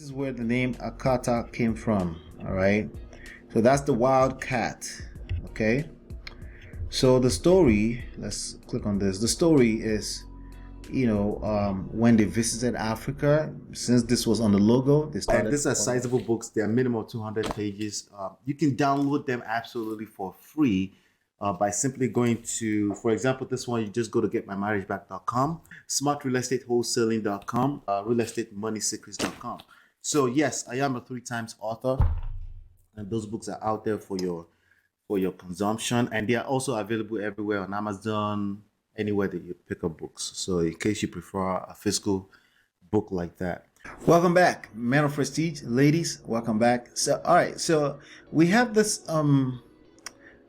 is where the name Akata came from. All right, so that's the wild cat. Okay, so the story, let's click on this. The story is, when they visited Africa, since this was on the logo, they started. And these are sizable books. They are minimum 200 pages. You can download them absolutely for free by simply going to, for example, this one, you just go to getmymarriageback.com, smartrealestatewholesaling.com, realestatemoneysecrets.com. So yes, I am a 3-times author, and those books are out there for your consumption, and they are also available everywhere on Amazon, anywhere that you pick up books. So in case you prefer a physical book like that. Welcome back, men of prestige, ladies. Welcome back. So all right, so we have this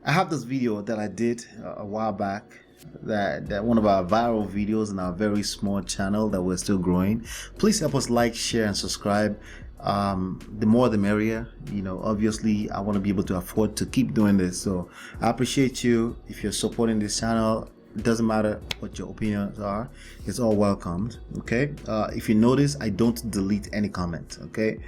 I have this video that I did a while back, that one of our viral videos in our very small channel that we're still growing. Please help us like, share, and subscribe. The more the merrier. Obviously I want to be able to afford to keep doing this, so I appreciate you if you're supporting this channel. It doesn't matter what your opinions are, it's all welcomed. Okay, if you notice, I don't delete any comment. Okay,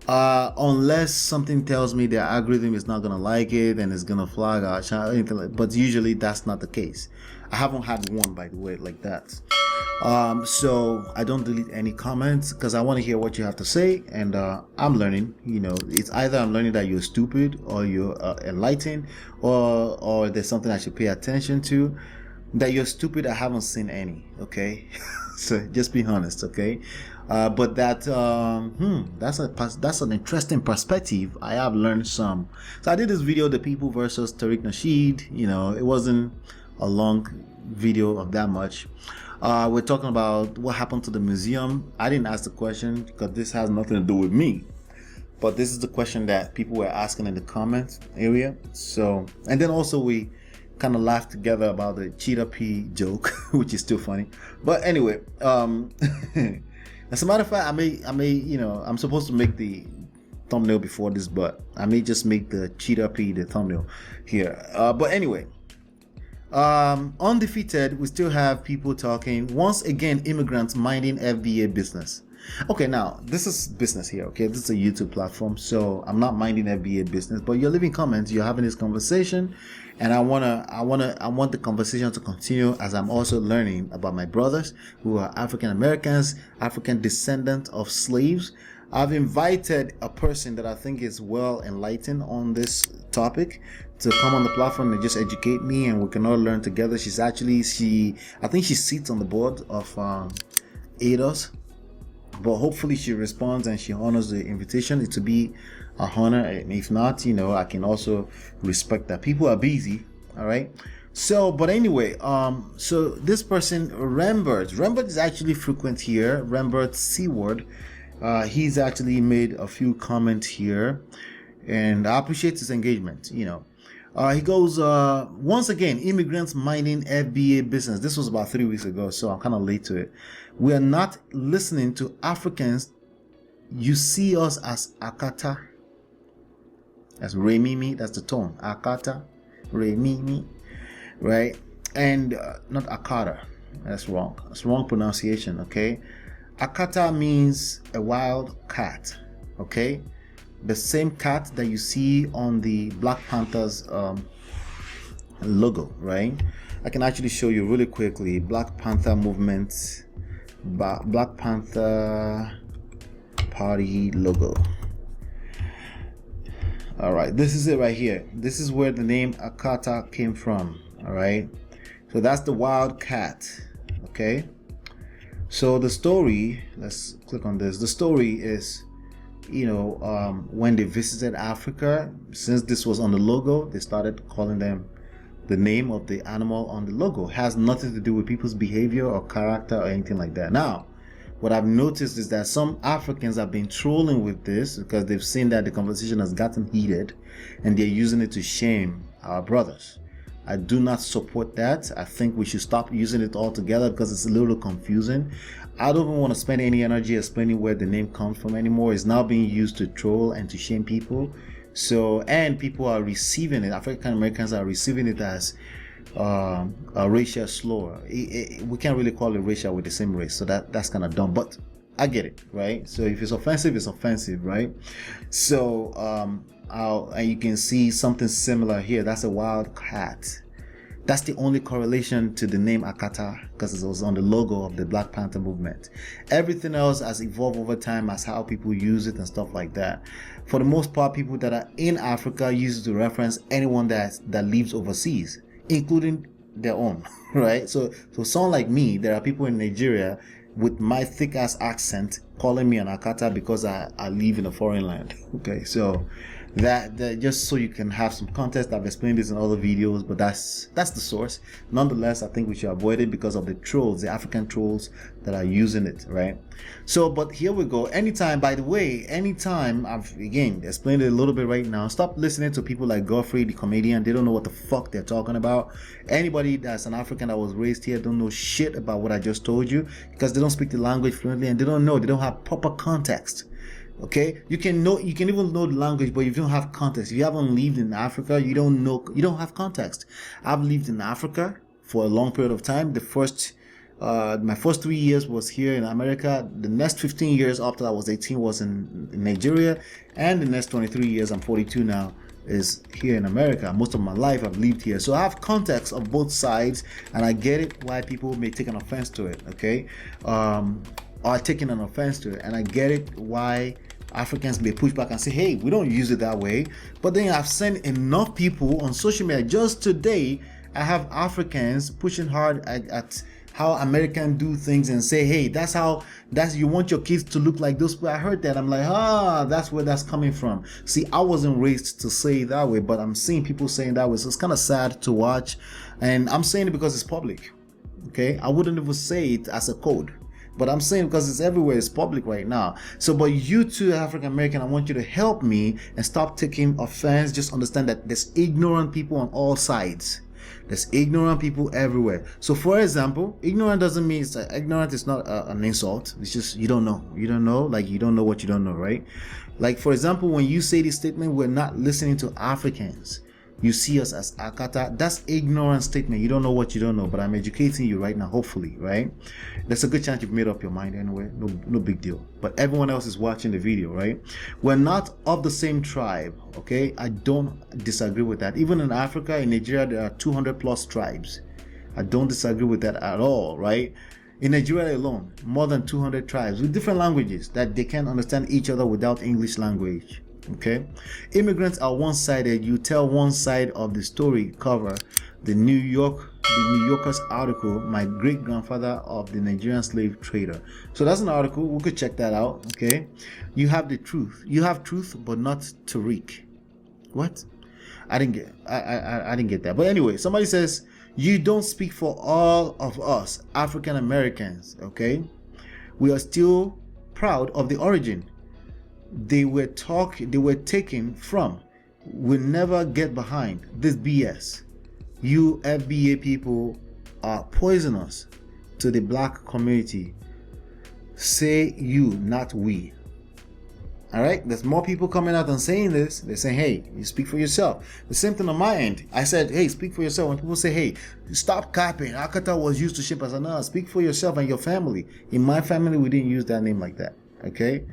unless something tells me the algorithm is not gonna like it and it's gonna flag our channel, anything like. But usually that's not the case. I haven't had one, by the way, like that. So I don't delete any comments because I want to hear what you have to say, and I'm learning. It's either I'm learning that you're stupid or you're enlightened, or there's something I should pay attention to. That you're stupid, I haven't seen any. Okay, so just be honest. Okay, but that's an interesting perspective. I have learned some. So I did this video, the people versus Tariq Nasheed. It wasn't a long video of that much. We're talking about what happened to the museum. I didn't ask the question because this has nothing to do with me, but this is the question that people were asking in the comments area. So, and then also we kind of laughed together about the cheetah pea joke, which is still funny. But anyway, as a matter of fact, I may, I'm supposed to make the thumbnail before this, but I may just make the cheetah pea the thumbnail here. But anyway. Undefeated, we still have people talking. Once again, immigrants minding FBA business. Okay, now this is business here. Okay, this is a YouTube platform, so I'm not minding FBA business. But you're leaving comments, you're having this conversation, and I want the conversation to continue as I'm also learning about my brothers who are African Americans, African descendant of slaves. I've invited a person that I think is well enlightened on this topic to come on the platform and just educate me, and we can all learn together. I think she sits on the board of ADOS, but hopefully she responds and she honors the invitation. It will be a honor, and if not, I can also respect that people are busy. All right. So, but anyway, so this person, Rembert is actually frequent here. Rembert Seward. He's actually made a few comments here, and I appreciate his engagement. He goes, once again, immigrants minding FBA business. This was about 3 weeks ago, so I'm kind of late to it. We are not listening to Africans. You see us as Akata. That's Remimi. That's the tone. Akata, Remimi, right? And not Akata. That's wrong. That's wrong pronunciation. Okay. Akata means a wild cat. Okay. The same cat that you see on the Black Panthers logo, right? I can actually show you really quickly. Black Panther movement, Black Panther Party logo. All right, this is it right here. This is where the name Akata came from. All right, so that's the wild cat. Okay, so the story, let's click on this. The story is, when they visited Africa, since this was on the logo, they started calling them the name of the animal on the logo. It has nothing to do with people's behavior or character or anything like that. Now, what I've noticed is that some Africans have been trolling with this because they've seen that the conversation has gotten heated and they're using it to shame our brothers. I do not support that. I think we should stop using it altogether because it's a little confusing. I don't even want to spend any energy explaining where the name comes from anymore. It's now being used to troll and to shame people. So, and people are receiving it. African Americans are receiving it as a racial slur. We can't really call it racial with the same race, so that's kind of dumb. But I get it, right? So if it's offensive, right? So and you can see something similar here. That's a wild cat. That's the only correlation to the name Akata, because it was on the logo of the Black Panther movement. Everything else has evolved over time as how people use it and stuff like that. For the most part, people that are in Africa use it to reference anyone that lives overseas, including their own, right? So someone like me, there are people in Nigeria with my thick ass accent calling me an Akata because I live in a foreign land. Okay, so that just so you can have some context. I've explained this in other videos, but that's the source. Nonetheless, I think we should avoid it because of the trolls, the African trolls that are using it, right? So, but here we go. Anytime, by the way, anytime, I've again explained it a little bit right now. Stop listening to people like Godfrey the comedian. They don't know what the fuck they're talking about. Anybody that's an African that was raised here don't know shit about what I just told you, because they don't speak the language fluently and they don't have proper context. Okay, you can even know the language, but if you don't have context, if you haven't lived in Africa, you don't have context. I've lived in Africa for a long period of time. My first 3 years was here in America. The next 15 years after I was 18 was in Nigeria, and the next 23 years, I'm 42 now, is here in America. Most of my life I've lived here, so I have context of both sides, and I get it why people may take an offense to it. Okay, are taking an offense to it, and I get it why Africans may push back and say, hey, we don't use it that way. But then I've seen enough people on social media. Just today I have Africans pushing hard at how Americans do things and say, hey, that's you want your kids to look like those people. I heard that. I'm like, that's where that's coming from. See, I wasn't raised to say it that way, but I'm seeing people saying that way, so it's kind of sad to watch. And I'm saying it because it's public. Okay, I wouldn't even say it as a code, but I'm saying because it's everywhere, it's public right now. So, but you too, African American, I want you to help me and stop taking offense. Just understand that there's ignorant people on all sides. There's ignorant people everywhere. So, for example, ignorant doesn't mean ignorant is not an insult. It's just you don't know. You don't know, like you don't know what you don't know, right? Like, for example, when you say this statement, we're not listening to Africans. You see us as Akata. That's ignorant statement. You don't know what you don't know, but I'm educating you right now, hopefully, right? There's a good chance you've made up your mind anyway. No big deal. But everyone else is watching the video, right? We're not of the same tribe, okay? I don't disagree with that. Even in Africa, in Nigeria, there are 200 plus tribes. I don't disagree with that at all, right? In Nigeria alone, more than 200 tribes with different languages that they can't understand each other without English language. Okay, immigrants are one-sided. You tell one side of the story. Cover the New Yorker's article, My Great Grandfather of the Nigerian Slave Trader. So that's an article. We could check that out. Okay, you have the truth. You have truth, but not Tariq. What? I didn't get that. But anyway, somebody says you don't speak for all of us African Americans. Okay, we are still proud of the origin they were taken from. We'll never get behind this BS. You FBA people are poisonous to the black community. Say you, not we. All right, there's more people coming out and saying this. They're saying, hey, you speak for yourself. The same thing on my end. I said, hey, speak for yourself. When people say, hey, stop capping, Akata was used to ship, I said, no, speak for yourself and your family. In my family, we didn't use that name like that. Okay,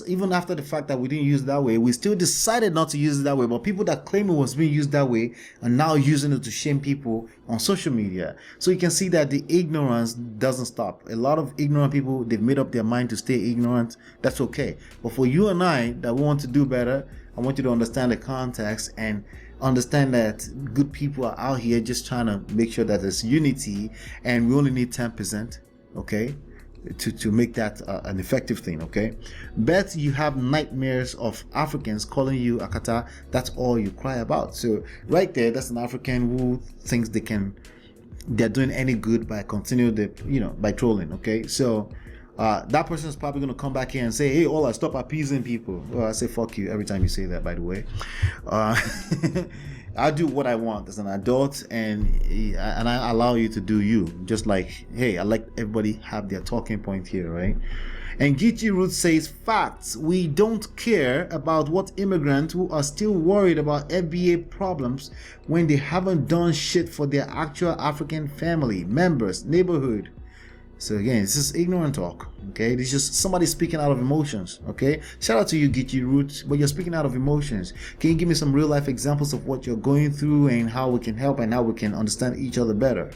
even after the fact that we didn't use it that way, we still decided not to use it that way. But people that claim it was being used that way are now using it to shame people on social media. So you can see that the ignorance doesn't stop. A lot of ignorant people, they've made up their mind to stay ignorant. That's okay. But for you and I that want to do better, I want you to understand the context and understand that good people are out here just trying to make sure that there's unity, and we only need 10%. Okay, to make that an effective thing. Okay, bet you have nightmares of Africans calling you Akata. That's all you cry about. So right there, that's an African who thinks they're doing any good by by trolling. Okay, so that person is probably going to come back here and say, hey, Ola, stop appeasing people. Well, I say fuck you every time you say that, by the way. I do what I want as an adult, and I allow you to do you. Just like, hey, I let everybody have their talking point here, right? And Geechee Root says, facts. We don't care about what immigrants who are still worried about FBA problems when they haven't done shit for their actual African family, members, neighborhood. So again, this is ignorant talk. Okay, this is just somebody speaking out of emotions. Okay, shout out to you, Gitchy Roots, but you're speaking out of emotions. Can you give me some real life examples of what you're going through and how we can help and how we can understand each other better?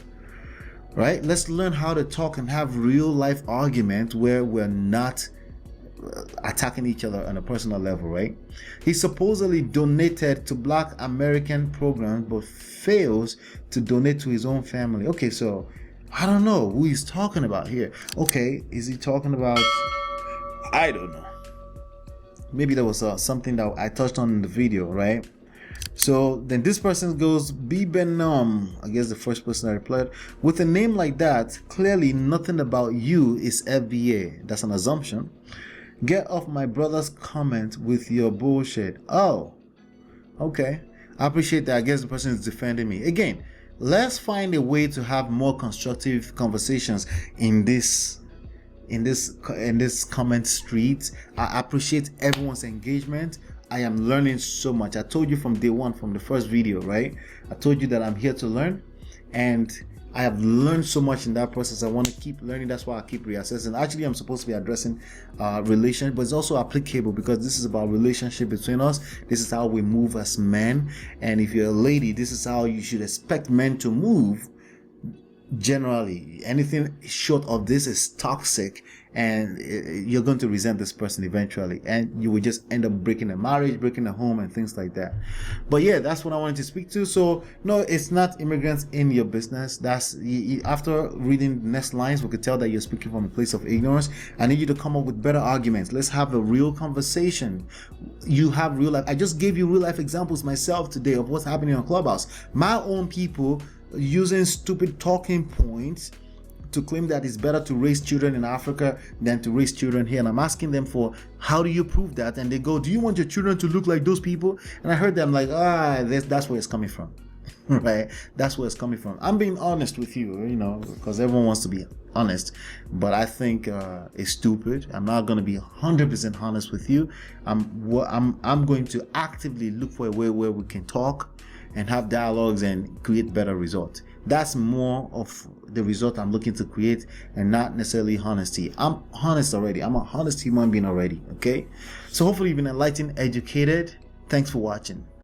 Right? Let's learn how to talk and have real life argument where we're not attacking each other on a personal level, right? He supposedly donated to Black American programs but fails to donate to his own family. Okay, so I don't know who he's talking about here. Okay, is he talking about, I don't know, maybe there was something that I touched on in the video, right? So then this person goes, B Benum, I guess the first person I replied, with a name like that, clearly nothing about you is FBA. That's an assumption. Get off my brother's comment with your bullshit. Oh, okay. I appreciate that. I guess the person is defending me. Again, let's find a way to have more constructive conversations in this comment street. I appreciate everyone's engagement. I am learning so much. I told you from day one, from the first video, right? I told you that I'm here to learn, and I have learned so much in that process. I want to keep learning. That's why I keep reassessing. Actually, I'm supposed to be addressing relation, but it's also applicable because this is about relationship between us. This is how we move as men, and if you're a lady, this is how you should expect men to move. Generally, anything short of this is toxic, and you're going to resent this person eventually, and you will just end up breaking a marriage, breaking a home, and things like that. But yeah, that's what I wanted to speak to. So no, it's not immigrants in your business. That's after reading the next lines, we could tell that you're speaking from a place of ignorance. I need you to come up with better arguments. Let's have a real conversation. You have real life. I just gave you real life examples myself today of what's happening on Clubhouse. My own people using stupid talking points to claim that it's better to raise children in Africa than to raise children here. And I'm asking them for, how do you prove that? And they go, do you want your children to look like those people? And I heard them like, that's where it's coming from. Right? That's where it's coming from. I'm being honest with you, because everyone wants to be honest. But I think it's stupid. I'm not going to be 100% honest with you. I'm going to actively look for a way where we can talk and have dialogues and create better results. That's more of the result I'm looking to create, and not necessarily honesty. I'm honest already. I'm a honest human being already. Okay, so hopefully you've been enlightened, educated. Thanks for watching.